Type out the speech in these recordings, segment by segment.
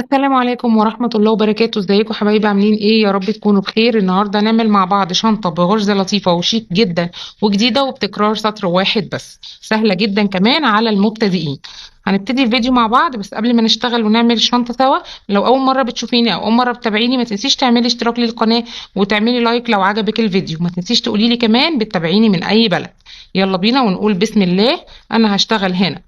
السلام عليكم ورحمة الله وبركاته. ازيكم حبايبي؟ عاملين ايه؟ يا رب تكونوا بخير. النهاردة هنعمل مع بعض شنطة بغرزة لطيفة وشيك جدا وجديدة وبتكرار سطر واحد بس، سهلة جدا كمان على المبتدئين. هنبتدي الفيديو مع بعض، بس قبل ما نشتغل ونعمل الشنطة سوا، لو أول مرة بتشوفيني أو أول مرة بتتابعيني ما تنسيش تعملي اشتراك للقناة وتعملي لايك لو عجبك الفيديو. ما تنسيش تقوليلي كمان بتتابعيني من أي بلد. يلا بينا ونقول بسم الله. أنا هشتغل هنا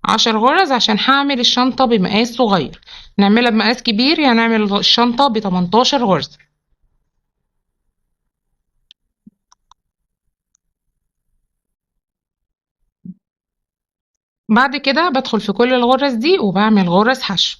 10 غرز عشان هعمل الشنطة بمقاس صغير. نعملها بمقاس كبير يعني نعمل الشنطة ب18 غرزة. بعد كده بدخل في كل الغرز دي وبعمل غرز حشو.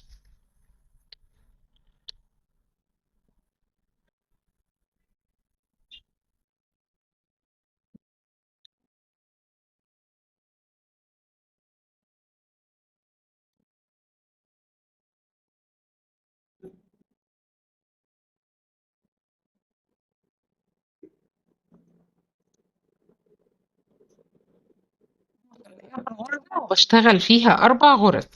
غرزة وبشتغل فيها 4 غرز.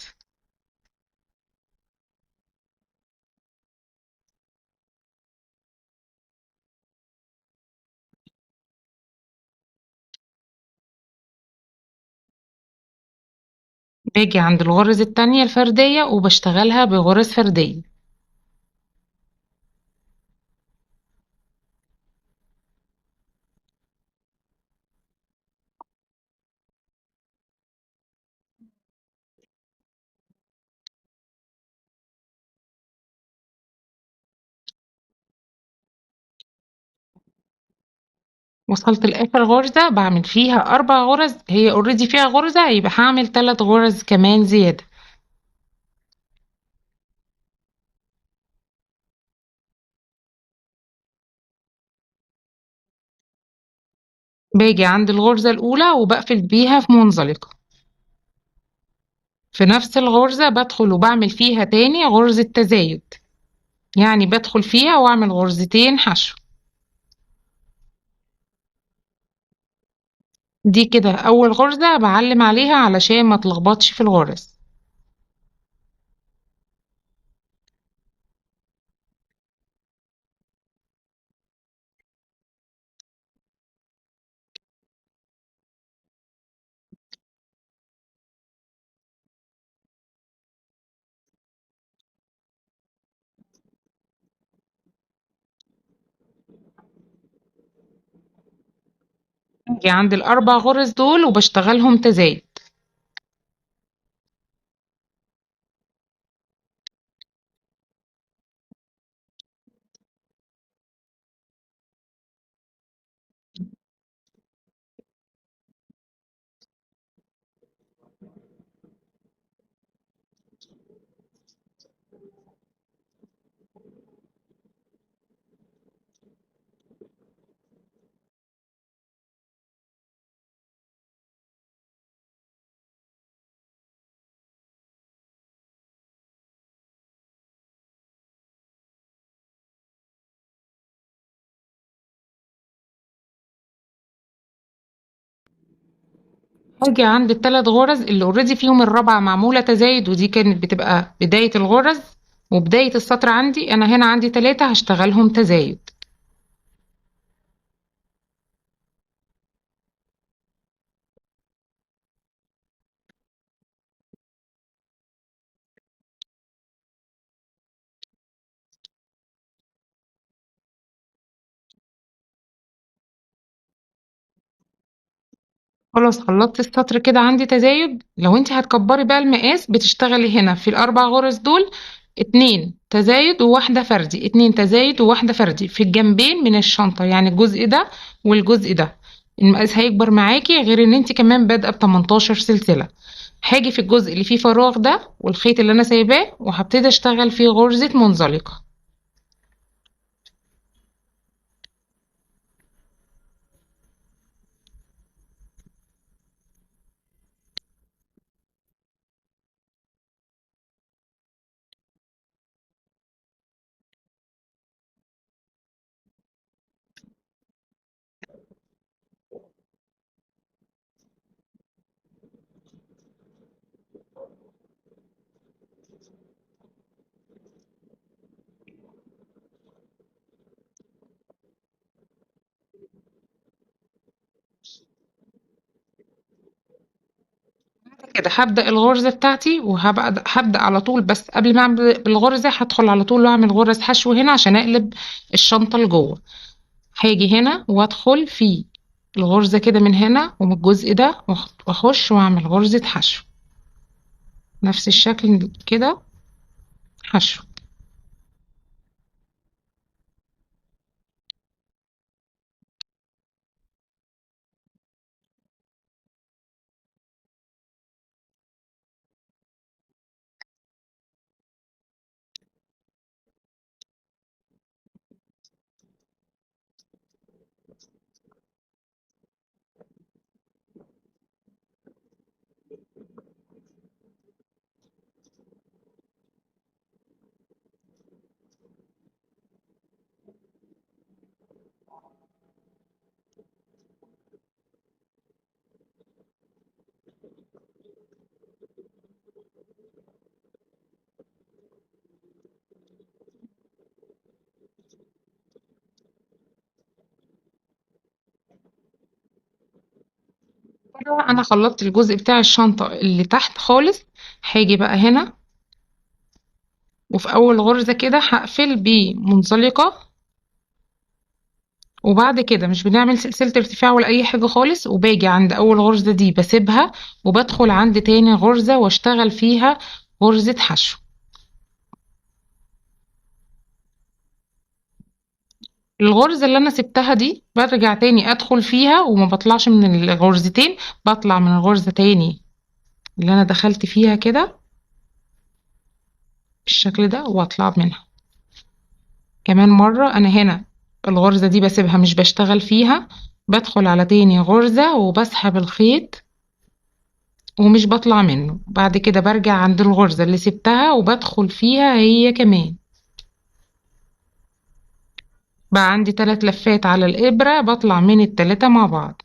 باجي عند الغرز التانية الفردية وبشتغلها بغرز فردية. وصلت لآخر غرزة بعمل فيها 4 غرز، هي اوريدي فيها غرزة يبقى هعمل 3 غرز كمان زيادة. باجي عند الغرزة الأولى وبقفل بيها في منزلقة. في نفس الغرزة بدخل وبعمل فيها تاني غرزة تزايد، يعني بدخل فيها واعمل غرزتين حشو. دي كده اول غرزة بعلم عليها علشان ما تلخبطش في الغرز. اجي عند ال4 غرز دول وبشتغلهم تزايد. اجي عند ال3 غرز اللي اوريدي فيهم الرابعة معمولة تزايد، ودي كانت بتبقى بداية الغرز وبداية السطر. عندي انا هنا عندي 3 هشتغلهم تزايد. خلاص خلصت السطر كده عندي تزايد. لو انت هتكبري بقى المقاس بتشتغلي هنا في ال4 غرز دول 2 تزايد وواحدة فردي، 2 تزايد وواحدة فردي في الجنبين من الشنطة، يعني الجزء ده والجزء ده. المقاس هيكبر معاكي، غير ان انت كمان بادئة ب18 سلسلة. هاجي في الجزء اللي فيه فراغ ده والخيط اللي انا سايباه وهبتدي اشتغل فيه غرزة منزلقة. هبدأ الغرزة بتاعتي هبدأ على طول، بس قبل ما اعمل الغرزة هدخل على طول واعمل غرز حشو هنا عشان اقلب الشنطة لجوه. هاجي هنا وادخل في الغرزة كده من هنا ومن الجزء ده واخش واعمل غرزة حشو نفس الشكل كده حشو. كده انا خلصت الجزء بتاع الشنطة اللي تحت خالص. هاجي بقى هنا وفي اول غرزة كده هقفل بمنزلقة، وبعد كده مش بنعمل سلسلة ارتفاع ولا اي حاجة خالص، وباجي عند اول غرزة دي بسيبها وبدخل عند تاني غرزة واشتغل فيها غرزة حشو. الغرزة اللي انا سبتها دي برجع تاني ادخل فيها وما بطلعش من الغرزتين، بطلع من الغرزة تاني اللي انا دخلت فيها كده بالشكل ده واطلع منها كمان مرة. انا هنا الغرزة دي بسيبها مش بشتغل فيها، بدخل على تاني غرزة وبسحب الخيط ومش بطلع منه، بعد كده برجع عند الغرزة اللي سبتها وبدخل فيها هي كمان. بقى عندي 3 لفات على الإبرة بطلع من التلاتة مع بعض.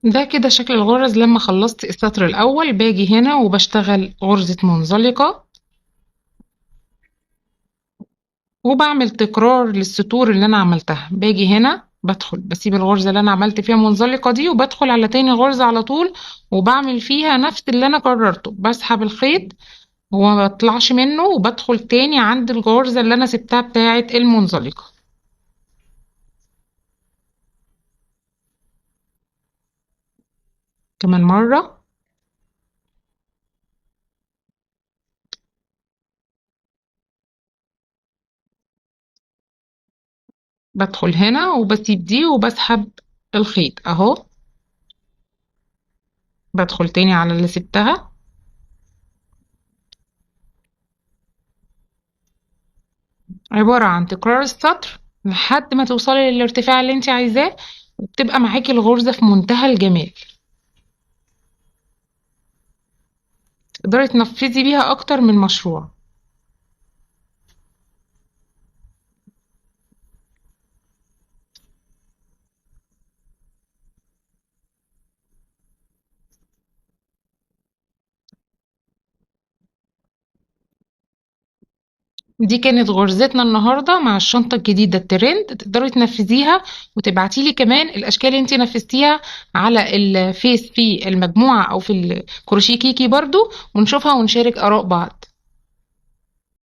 ده كده شكل الغرز. لما خلصت السطر الأول باجي هنا وبشتغل غرزة منزلقة وبعمل تكرار للسطور اللي انا عملتها. باجي هنا بدخل بسيب الغرزة اللي انا عملت فيها منزلقة دي وبدخل على تاني غرزة على طول وبعمل فيها نفس اللي انا كررته. بسحب الخيط وما بطلعش منه وبدخل تاني عند الغرزة اللي انا سبتها بتاعة المنزلقة. كمان مرة. بدخل هنا وبسيب دي وبسحب الخيط اهو. بدخل تاني على اللي سبتها. عبارة عن تكرار السطر لحد ما توصلي للارتفاع اللي انت عايزاه، وبتبقى معاكي الغرزة في منتهى الجمال. تقدري تنفذي بيها اكتر من مشروع. دي كانت غرزتنا النهاردة مع الشنطة الجديدة الترند. تقدري تنفذيها وتبعتيلي كمان الاشكال اللي انت نفذتيها على الفيس في المجموعة او في الكروشيه كيكي برضو، ونشوفها ونشارك اراء بعض.